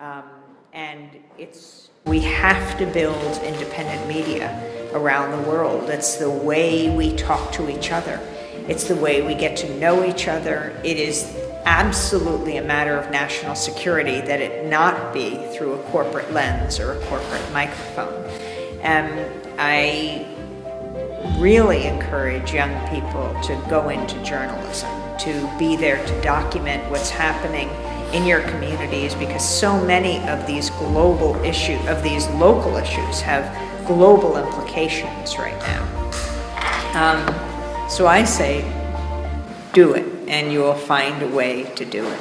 Um, and we have to build independent media around the world. It's the way we talk to each other. It's the way we get to know each other. It is absolutely a matter of national security that it not be through a corporate lens or a corporate microphone. I really encourage young people to go into journalism, to be there to document what's happening in your communities, because so many of these local issues have global implications right now. So I say, do it, and you will find a way to do it.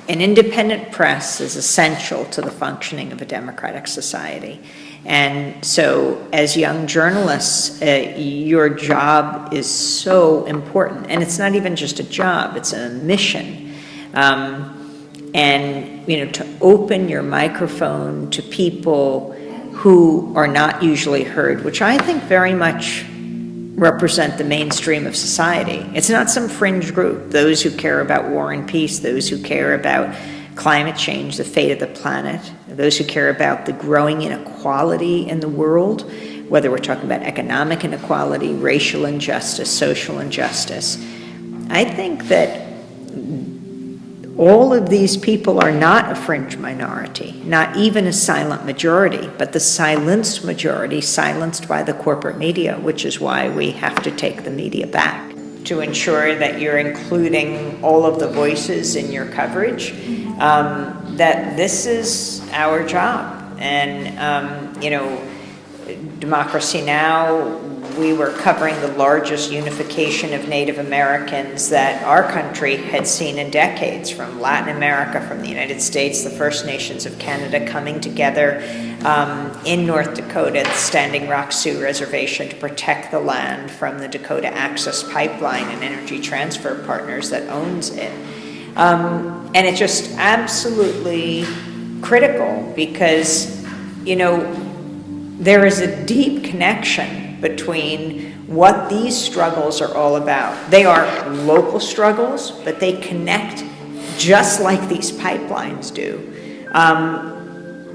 An independent press is essential to the functioning of a democratic society. And so as young journalists, your job is so important. And it's not even just a job, it's a mission. And to open your microphone to people who are not usually heard, which I think very much represent the mainstream of society. It's not some fringe group, those who care about war and peace, those who care about climate change, the fate of the planet, those who care about the growing inequality in the world, whether we're talking about economic inequality, racial injustice, social injustice. I think that all of these people are not a fringe minority, not even a silent majority, but the silenced majority, silenced by the corporate media, which is why we have to take the media back to ensure that you're including all of the voices in your coverage, that this is our job. And, Democracy Now!, we were covering the largest unification of Native Americans that our country had seen in decades, from Latin America, from the United States, the First Nations of Canada coming together in North Dakota, the Standing Rock Sioux Reservation, to protect the land from the Dakota Access Pipeline and Energy Transfer Partners that owns it. And it's just absolutely critical because, there is a deep connection between what these struggles are all about. They are local struggles, but they connect, just like these pipelines do,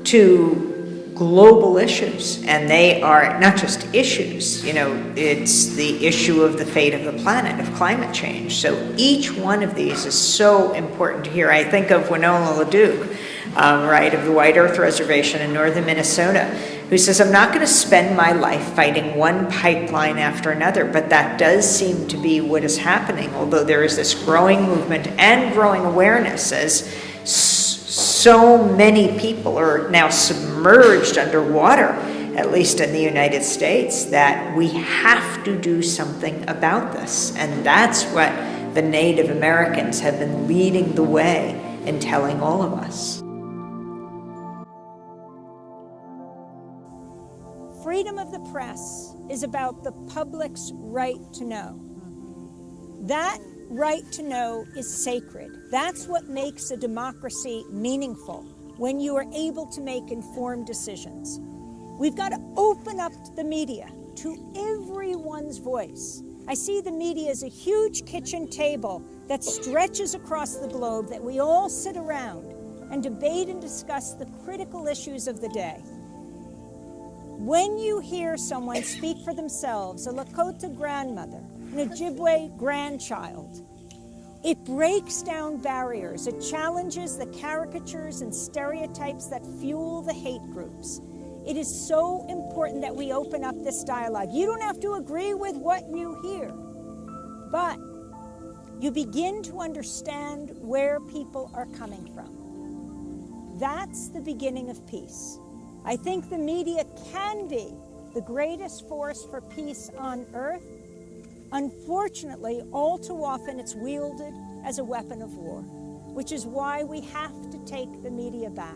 to global issues. And they are not just issues, it's the issue of the fate of the planet, of climate change. So each one of these is so important to hear. I think of Winona LaDuke, of the White Earth Reservation in northern Minnesota, who says, I'm not going to spend my life fighting one pipeline after another, but that does seem to be what is happening, although there is this growing movement and growing awareness as so many people are now submerged underwater, at least in the United States, that we have to do something about this. And that's what the Native Americans have been leading the way in telling all of us. Freedom of the press is about the public's right to know. That right to know is sacred. That's what makes a democracy meaningful, when you are able to make informed decisions. We've got to open up the media to everyone's voice. I see the media as a huge kitchen table that stretches across the globe, that we all sit around and debate and discuss the critical issues of the day. When you hear someone speak for themselves, a Lakota grandmother, an Ojibwe grandchild, it breaks down barriers. It challenges the caricatures and stereotypes that fuel the hate groups. It is so important that we open up this dialogue. You don't have to agree with what you hear, but you begin to understand where people are coming from. That's the beginning of peace. I think the media can be the greatest force for peace on earth. Unfortunately, all too often it's wielded as a weapon of war, which is why we have to take the media back.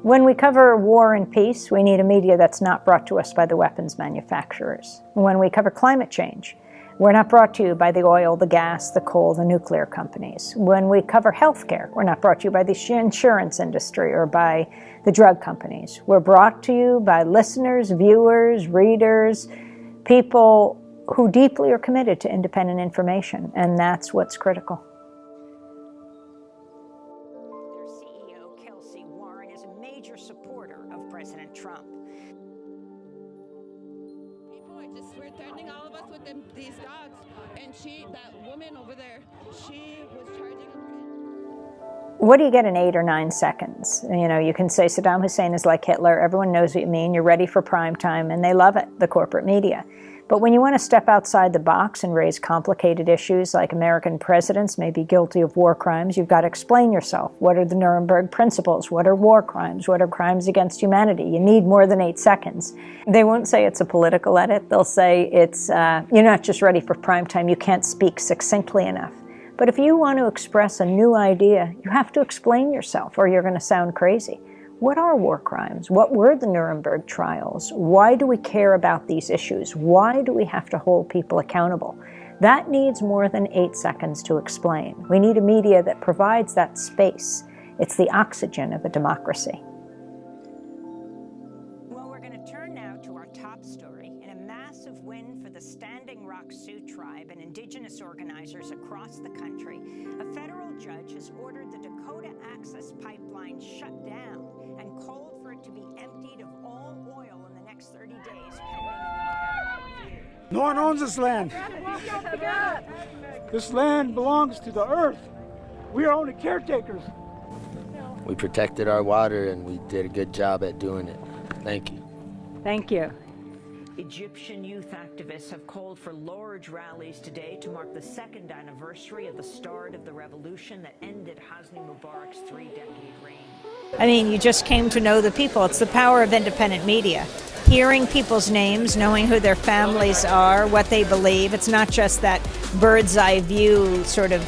When we cover war and peace, we need a media that's not brought to us by the weapons manufacturers. When we cover climate change, we're not brought to you by the oil, the gas, the coal, the nuclear companies. When we cover healthcare, we're not brought to you by the insurance industry or by the drug companies. We're brought to you by listeners, viewers, readers, people who deeply are committed to independent information, and that's what's critical. Supporter of President Trump. People are just, we're threatening all of us with these dogs. And that woman over there, she was charging. What do you get in 8 or 9 seconds? You know, you can say Saddam Hussein is like Hitler. Everyone knows what you mean. You're ready for prime time, and they love it, the corporate media. But when you want to step outside the box and raise complicated issues like American presidents may be guilty of war crimes, you've got to explain yourself. What are the Nuremberg principles? What are war crimes? What are crimes against humanity? You need more than 8 seconds. They won't say it's a political edit. They'll say it's, you're not just ready for prime time. You can't speak succinctly enough. But if you want to express a new idea, you have to explain yourself or you're going to sound crazy. What are war crimes? What were the Nuremberg trials? Why do we care about these issues? Why do we have to hold people accountable? That needs more than 8 seconds to explain. We need a media that provides that space. It's the oxygen of a democracy. Well, we're going to turn now to our top story. In a massive win for the Standing Rock Sioux tribe and indigenous organizers across the country, a federal judge has ordered the Dakota Access Pipeline shut down and called for it to be emptied of all oil in the next 30 days pending. No one owns this land. This land belongs to the earth. We are only caretakers. We protected our water and we did a good job at doing it. Thank you. Thank you. Egyptian youth activists have called for large rallies today to mark the 2nd anniversary of the start of the revolution that ended Hosni Mubarak's 3-decade reign. I mean, you just came to know the people. It's the power of independent media. Hearing people's names, knowing who their families are, what they believe. It's not just that bird's eye view sort of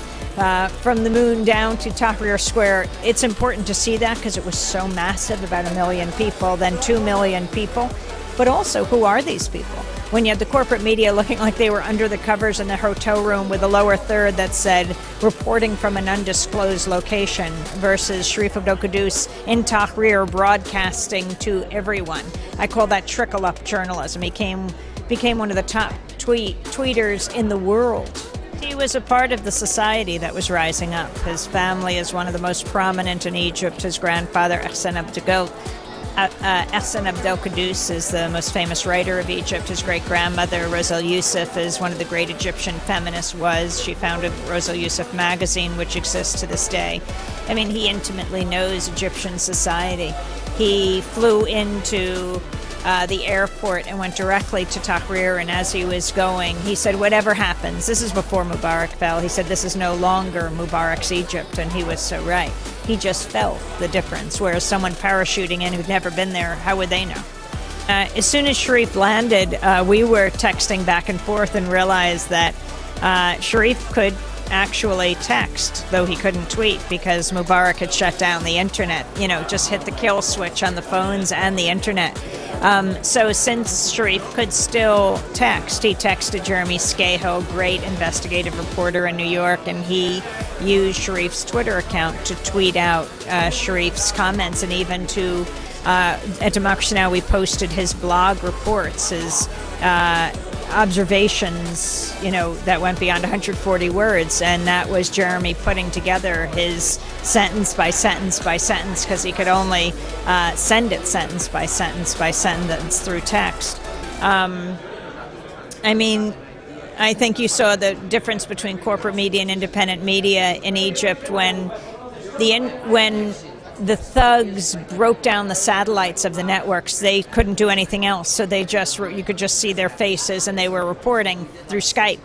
from the moon down to Tahrir Square. It's important to see that because it was so massive, about 1 million people, then 2 million people. But also, who are these people? When you had the corporate media looking like they were under the covers in the hotel room with a lower third that said, reporting from an undisclosed location, versus Sharif Abdel-Quddus in Tahrir broadcasting to everyone. I call that trickle-up journalism. He became one of the top tweeters in the world. He was a part of the society that was rising up. His family is one of the most prominent in Egypt. His grandfather, Hassan Abdel-Quddus is the most famous writer of Egypt. His great-grandmother, Rosal Youssef, is one of the great Egyptian feminists. She founded Rosal Youssef magazine, which exists to this day. I mean, he intimately knows Egyptian society. He flew into the airport and went directly to Tahrir, and as he was going, he said, whatever happens, this is before Mubarak fell, he said, this is no longer Mubarak's Egypt, and he was so right. He just felt the difference, whereas someone parachuting in who'd never been there, how would they know? As soon as Sharif landed, we were texting back and forth and realized that Sharif could actually text, though he couldn't tweet because Mubarak had shut down the internet, just hit the kill switch on the phones and the internet. So since Sharif could still text, he texted Jeremy Scahill, great investigative reporter in New York, and he used Sharif's Twitter account to tweet out Sharif's comments, and even to, at Democracy Now! We posted his blog reports, his observations, that went beyond 140 words, and that was Jeremy putting together his sentence by sentence by sentence, because he could only send it sentence by sentence by sentence through text. I think you saw the difference between corporate media and independent media in Egypt when the thugs broke down the satellites of the networks. They couldn't do anything else, so you could just see their faces, and they were reporting through Skype.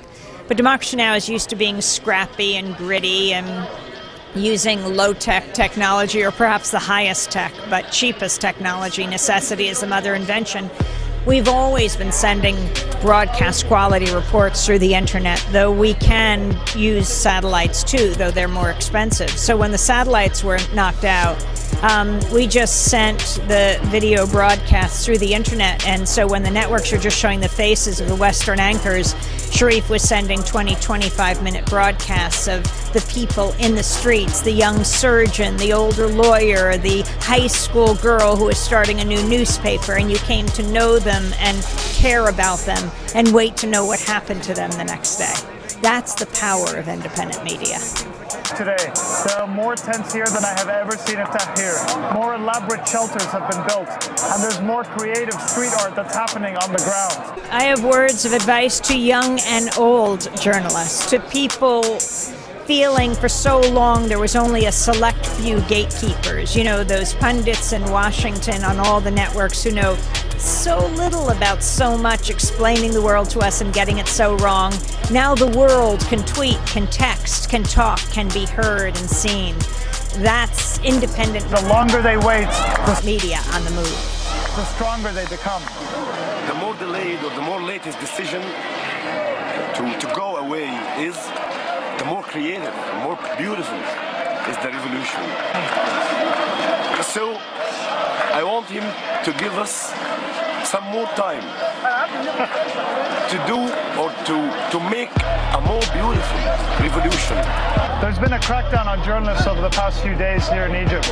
But Democracy Now! Is used to being scrappy and gritty and using low-tech technology, or perhaps the highest tech, but cheapest technology. Necessity is the mother invention. We've always been sending broadcast quality reports through the internet, though we can use satellites too, though they're more expensive. So when the satellites were knocked out, we just sent the video broadcasts through the internet, and so when the networks are just showing the faces of the Western anchors, Sharif was sending 20-25-minute broadcasts of the people in the streets, the young surgeon, the older lawyer, the high school girl who is starting a new newspaper, and you came to know them and care about them and wait to know what happened to them the next day. That's the power of independent media. Today, there are more tents here than I have ever seen in Tahrir. More elaborate shelters have been built, and there's more creative street art that's happening on the ground. I have words of advice to young and old journalists, to people feeling for so long there was only a select few gatekeepers, you know, those pundits in Washington on all the networks who know so little about so much, explaining the world to us and getting it so wrong. Now the world can tweet, can text, can talk, can be heard and seen. That's independent. The longer they wait, the media on the move. The stronger they become. The more delayed or the more latest decision to go away is, the more creative, the more beautiful is the revolution. So I want him to give us some more time to do or to make a more beautiful revolution. There's been a crackdown on journalists over the past few days here in Egypt.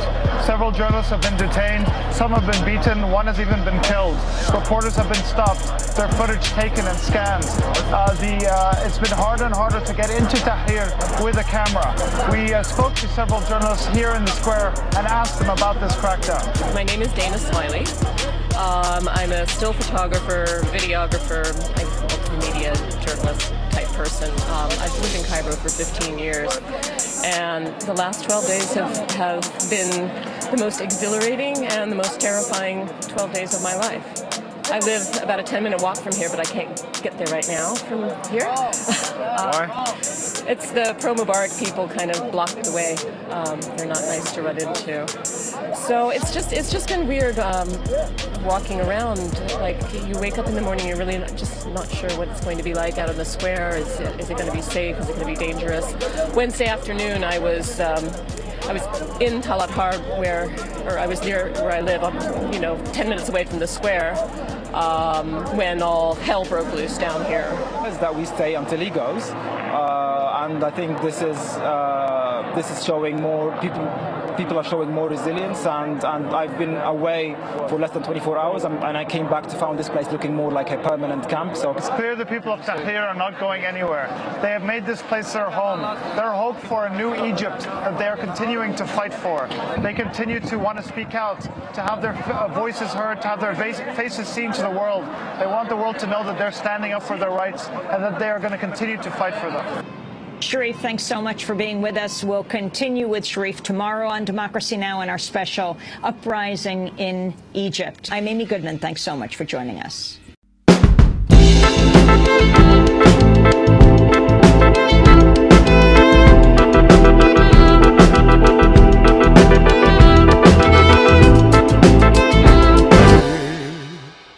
Several journalists have been detained, some have been beaten, one has even been killed. Reporters have been stopped, their footage taken and scanned. It's been harder and harder to get into Tahrir with a camera. We spoke to several journalists here in the square and asked them about this crackdown. My name is Dana Smiley. I'm a still photographer, videographer, multimedia journalist type person. I've lived in Cairo for 15 years, and the last 12 days have been the most exhilarating and the most terrifying 12 days of my life. I live about a 10-minute walk from here, but I can't get there right now from here. Why? It's the pro-Mubarak people kind of blocked the way. They're not nice to run into. So it's just been weird walking around. Like, you wake up in the morning, you're really just not sure what it's going to be like out in the square. Is it going to be safe? Is it going to be dangerous? Wednesday afternoon, I was in Talat Harb, or I was near where I live, 10 minutes away from the square, when all hell broke loose down here. Is that we stay until he goes, and I think this is showing more people are showing more resilience, and I've been away for less than 24 hours, and I came back to find this place looking more like a permanent camp. So it's clear the people of Tahrir are not going anywhere. They have made this place their home, their hope for a new Egypt that they are continuing to fight for. They continue to want to speak out, to have their voices heard, to have their faces seen to the world. They want the world to know that they're standing up for their rights and that they are going to continue to fight for them. Sharif, thanks so much for being with us. We'll continue with Sharif tomorrow on Democracy Now! In our special Uprising in Egypt. I'm Amy Goodman. Thanks so much for joining us.